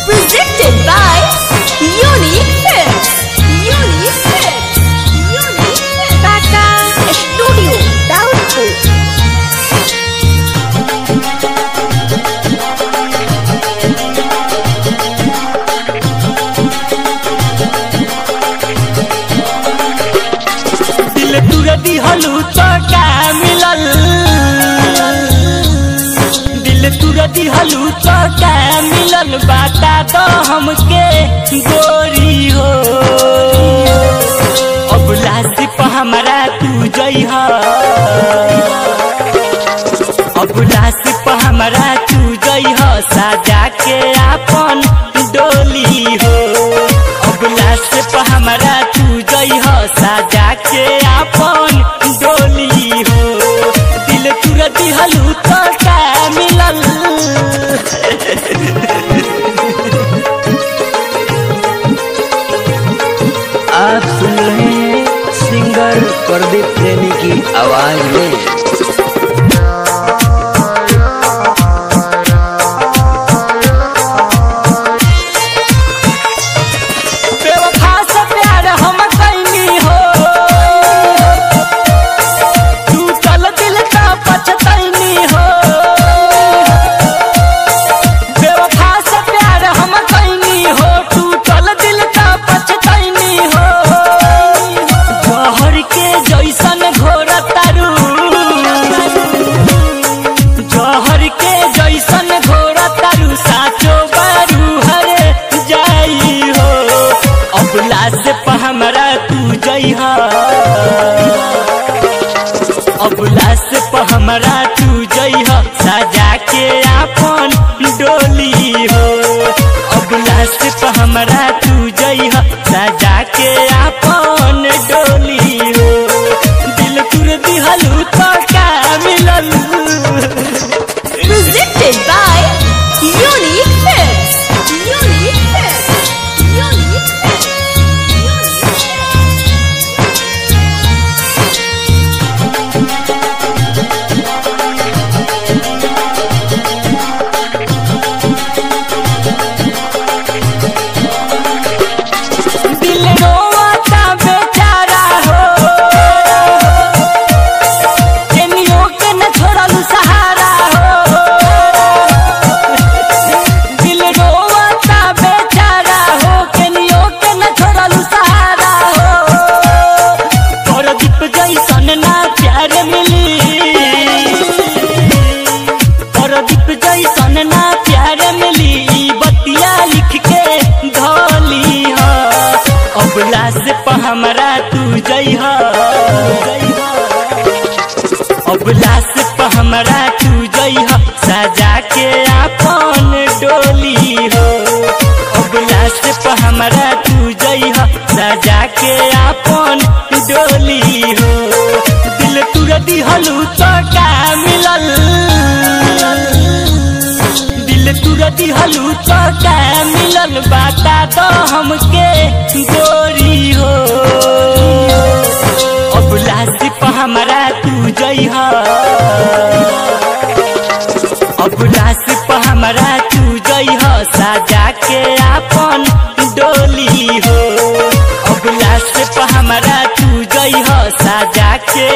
Presented by Unique Films. Unique Films. Unique Films. Tata Studio, Downful. दिल तुरा दिहलू तो का मिलल, दिल तुरा दिहलू तो का मिलल, बाता तो हमके गोरी हो। अब लासी पे हमरा तू जइहा, अब लासी पे हमरा तू जइहा, साजा के आपन डोली हो। अब लासी पे हमरा तू जइहा, साजा के आपन डोली हो। दिल तुरा दिहलू तो का मिलल। आप सुन रहे हैं सिंगर प्रदीप प्रेमी की आवाज में। हमरा तू जइहा, अब लाश पे हमरा तू जइहा, सजा के आपन डोली हो। अब लाश पे हमरा तू जइहा, सजा के आपन डोली हो। दिल तुर दिहलू तो का मिलल। Presented by Unique Films. Unique Films. Unique Films. लाश पे हमरा तू जइहा, अब लाश पे हमरा तू जइहा, सजा के आपन डोली हो। अब लाश पे हमरा तू जइहा, सजा के आपन डोली हो। दिल तुरा दिहलू तो का मिलल, दिल तुरा दिहलू तो का मिलल, बाता तो हमके गोरी हो। अब लासी पे हमरा तू जइहा, अब लासी पे हमरा तू जइहा, साजा के आपन डोली हो। अब लासी पे हमरा तू जइहा, साजा के